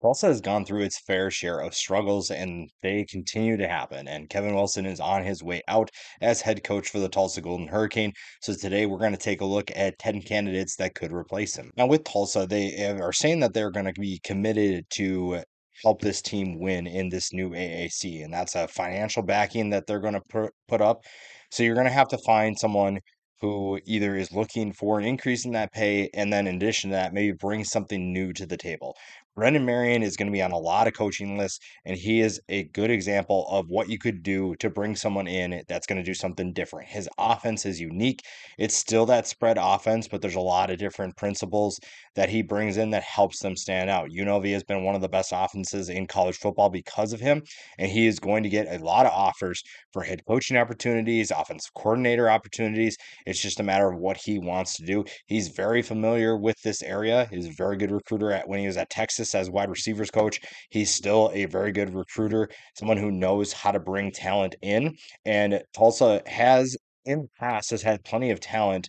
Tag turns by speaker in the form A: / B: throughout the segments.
A: Tulsa has gone through its fair share of struggles and they continue to happen. And Kevin Wilson is on his way out as head coach for the Tulsa Golden Hurricane. So today we're going to take a look at 10 candidates that could replace him. Now, with Tulsa, they are saying that they're going to be committed to help this team win in this new AAC. And that's a financial backing that they're going to put up. So you're going to have to find someone who either is looking for an increase in that pay and then in addition to that, maybe bring something new to the table. Brendan Marion is going to be on a lot of coaching lists, and he is a good example of what you could do to bring someone in that's going to do something different. His offense is unique. It's still that spread offense, but there's a lot of different principles that he brings in that helps them stand out. UNLV has been one of the best offenses in college football because of him, and he is going to get a lot of offers for head coaching opportunities, offensive coordinator opportunities. It's just a matter of what he wants to do. He's very familiar with this area. He's a very good recruiter when he was at Texas as wide receivers coach. He's still a very good recruiter, someone who knows how to bring talent in. And Tulsa has in the past has had plenty of talent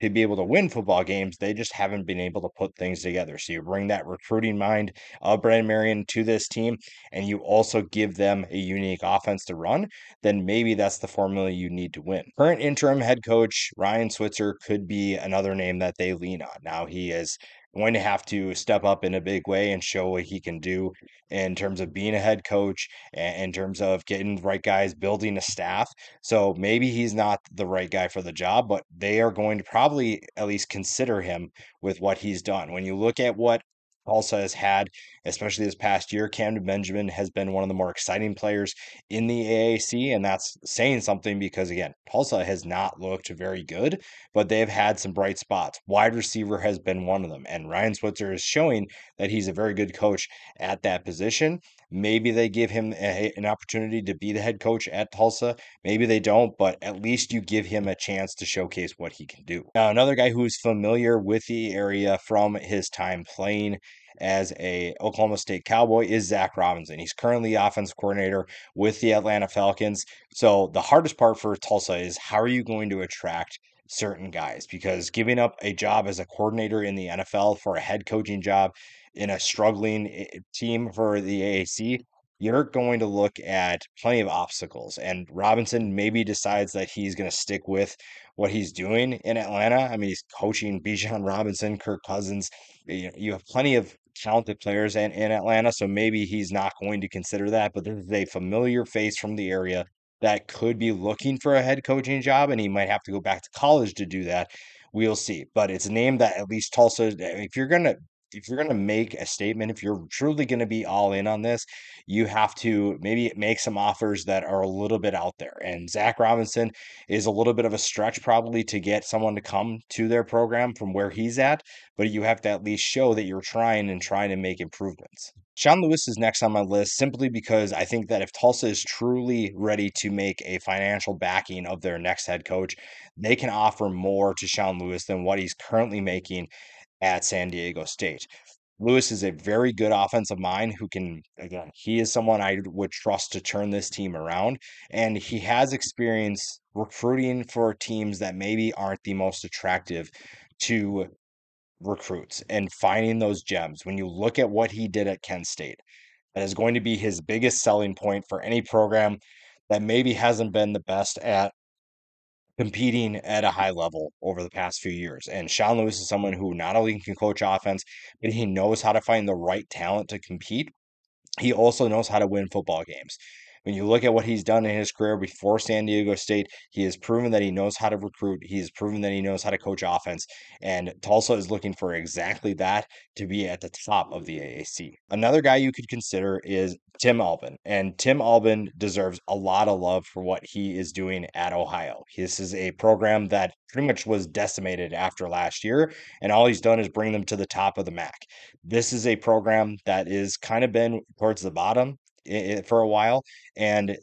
A: to be able to win football games. They just haven't been able to put things together. So you bring that recruiting mind of Brandon Marion to this team, and you also give them a unique offense to run, then maybe that's the formula you need to win. Current interim head coach Ryan Switzer could be another name that they lean on. Now he is going to have to step up in a big way and show what he can do in terms of being a head coach and in terms of getting the right guys, building a staff. So maybe he's not the right guy for the job, but they are going to probably at least consider him with what he's done. When you look at what Tulsa has had, especially this past year, Camden Benjamin has been one of the more exciting players in the AAC, and that's saying something because again, Tulsa has not looked very good, but they've had some bright spots. Wide receiver has been one of them, and Ryan Switzer is showing that he's a very good coach at that position. Maybe they give him an opportunity to be the head coach at Tulsa. Maybe they don't, but at least you give him a chance to showcase what he can do. Now, another guy who's familiar with the area from his time playing as a Oklahoma State Cowboy is Zach Robinson. He's currently offensive coordinator with the Atlanta Falcons. So the hardest part for Tulsa is how are you going to attract certain guys? Because giving up a job as a coordinator in the NFL for a head coaching job in a struggling team for the AAC, you're going to look at plenty of obstacles. And Robinson maybe decides that he's going to stick with what he's doing in Atlanta. I mean, he's coaching Bijan Robinson, Kirk Cousins. You have plenty of talented players in Atlanta, so maybe he's not going to consider that. But there's a familiar face from the area that could be looking for a head coaching job, and he might have to go back to college to do that. We'll see. But it's a name that at least Tulsa, if you're gonna make a statement, if you're truly gonna be all in on this, you have to maybe make some offers that are a little bit out there. And Zach Robinson is a little bit of a stretch probably to get someone to come to their program from where he's at, but you have to at least show that you're trying to make improvements. Sean Lewis is next on my list simply because I think that if Tulsa is truly ready to make a financial backing of their next head coach, they can offer more to Sean Lewis than what he's currently making at San Diego State. Lewis is a very good offensive mind who can, again, he is someone I would trust to turn this team around. And he has experience recruiting for teams that maybe aren't the most attractive to recruits and finding those gems. When you look at what he did at Kent State, that is going to be his biggest selling point for any program that maybe hasn't been the best at competing at a high level over the past few years. And Sean Lewis is someone who not only can coach offense, but he knows how to find the right talent to compete. He also knows how to win football games. When you look at what he's done in his career before San Diego State, he has proven that he knows how to recruit. He has proven that he knows how to coach offense. And Tulsa is looking for exactly that to be at the top of the AAC. Another guy you could consider is Tim Albin. And Tim Albin deserves a lot of love for what he is doing at Ohio. This is a program that pretty much was decimated after last year, and all he's done is bring them to the top of the MAC. This is a program that is kind of been towards the bottom for a while, and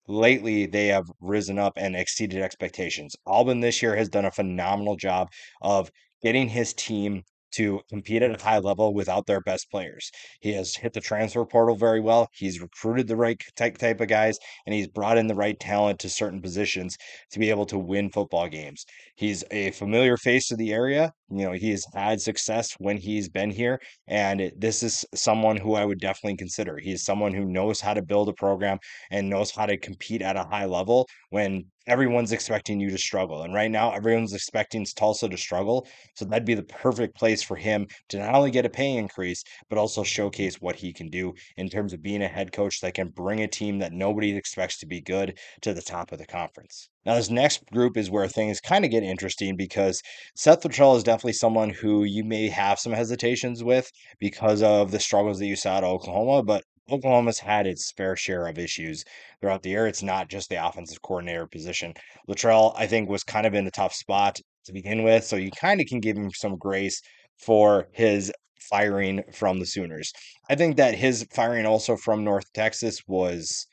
A: lately they have risen up and exceeded expectations. Albin this year has done a phenomenal job of getting his team to compete at a high level without their best players. He has hit the transfer portal very well. He's recruited the right type of guys, and he's brought in the right talent to certain positions to be able to win football games. He's a familiar face to the area. He has had success when he's been here, and this is someone who I would definitely consider. He is someone who knows how to build a program and knows how to compete at a high level when everyone's expecting you to struggle. And right now, everyone's expecting Tulsa to struggle. So that'd be the perfect place for him to not only get a pay increase, but also showcase what he can do in terms of being a head coach that can bring a team that nobody expects to be good to the top of the conference. Now, this next group is where things kind of get interesting because Seth Luttrell is definitely someone who you may have some hesitations with because of the struggles that you saw at Oklahoma, but Oklahoma's had its fair share of issues throughout the year. It's not just the offensive coordinator position. Luttrell, I think, was kind of in a tough spot to begin with, so you kind of can give him some grace for his firing from the Sooners. I think that his firing also from North Texas was,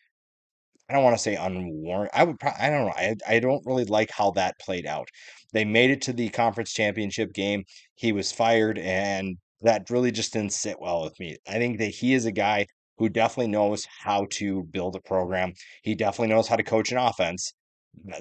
A: I don't want to say unwarranted. I don't know. I don't really like how that played out. They made it to the conference championship game. He was fired, and that really just didn't sit well with me. I think that he is a guy who definitely knows how to build a program. He definitely knows how to coach an offense.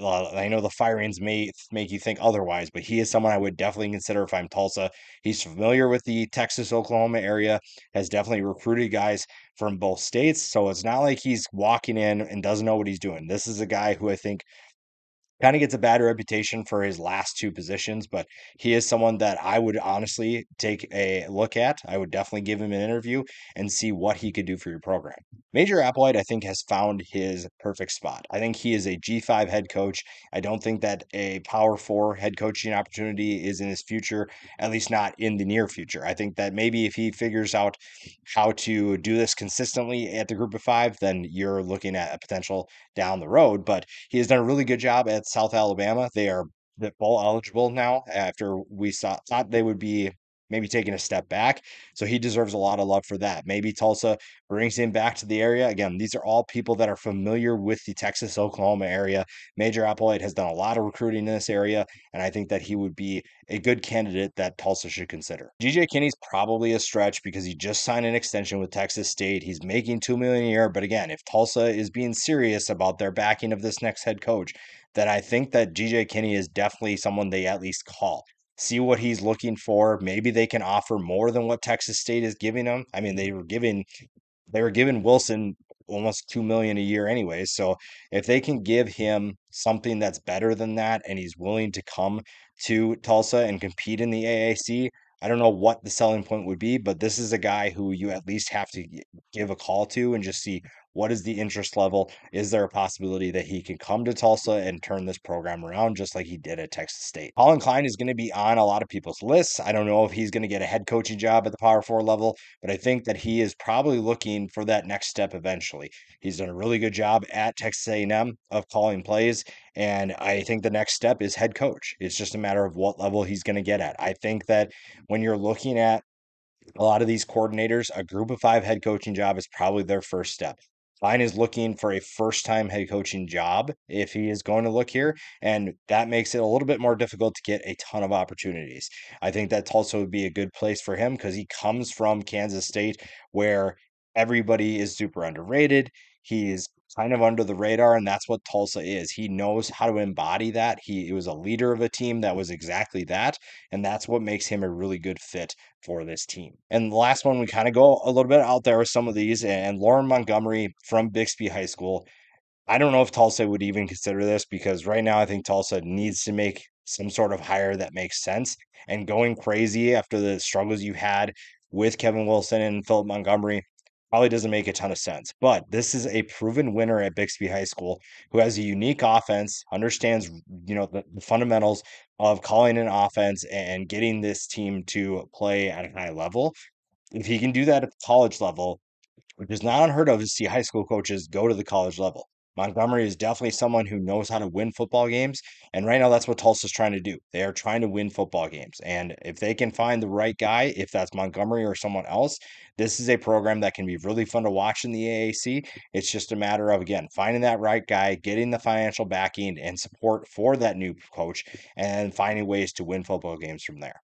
A: I know the firings may make you think otherwise, but he is someone I would definitely consider if I'm Tulsa. He's familiar with the Texas Oklahoma area, has definitely recruited guys from both states. So it's not like he's walking in and doesn't know what he's doing. This is a guy who I think kind of gets a bad reputation for his last two positions, but he is someone that I would honestly take a look at. I would definitely give him an interview and see what he could do for your program. Major Applewhite, I think, has found his perfect spot. I think he is a G5 head coach. I don't think that a Power 4 head coaching opportunity is in his future, at least not in the near future. I think that maybe if he figures out how to do this consistently at the group of five, then you're looking at a potential down the road. But he has done a really good job at South Alabama. They are bowl eligible now after we thought they would be maybe taking a step back. So he deserves a lot of love for that. Maybe Tulsa brings him back to the area. Again, these are all people that are familiar with the Texas Oklahoma area. Major Applewhite has done a lot of recruiting in this area, and I think that he would be a good candidate that Tulsa should consider. GJ Kinney's probably a stretch because he just signed an extension with Texas State. He's making $2 million a year, but again, if Tulsa is being serious about their backing of this next head coach, then I think that GJ Kinney is definitely someone they at least call. See what he's looking for. Maybe they can offer more than what Texas State is giving him. I mean, they were giving Wilson almost 2 million a year anyways. So if they can give him something that's better than that and he's willing to come to Tulsa and compete in the AAC, I don't know what the selling point would be, but this is a guy who you at least have to give a call to and just see what is the interest level. Is there a possibility that he can come to Tulsa and turn this program around just like he did at Texas State? Colin Klein is going to be on a lot of people's lists. I don't know if he's going to get a head coaching job at the Power 4 level, but I think that he is probably looking for that next step eventually. He's done a really good job at Texas A&M of calling plays, and I think the next step is head coach. It's just a matter of what level he's going to get at. I think that when you're looking at a lot of these coordinators, a group of five head coaching job is probably their first step. Klein is looking for a first time head coaching job if he is going to look here, and that makes it a little bit more difficult to get a ton of opportunities. I think that Tulsa would be a good place for him because he comes from Kansas State where everybody is super underrated. He's kind of under the radar, and that's what Tulsa is. He knows how to embody that. He was a leader of a team that was exactly that, and that's what makes him a really good fit for this team. And the last one, we kind of go a little bit out there with some of these, and Lauren Montgomery from Bixby High School. I don't know if Tulsa would even consider this because right now I think Tulsa needs to make some sort of hire that makes sense. And going crazy after the struggles you had with Kevin Wilson and Philip Montgomery probably doesn't make a ton of sense. But this is a proven winner at Bixby High School who has a unique offense, understands the fundamentals of calling an offense and getting this team to play at a high level. If he can do that at the college level, which is not unheard of to see high school coaches go to the college level. Montgomery is definitely someone who knows how to win football games. And right now, that's what Tulsa's trying to do. They are trying to win football games. And if they can find the right guy, if that's Montgomery or someone else, this is a program that can be really fun to watch in the AAC. It's just a matter of, again, finding that right guy, getting the financial backing and support for that new coach, and finding ways to win football games from there.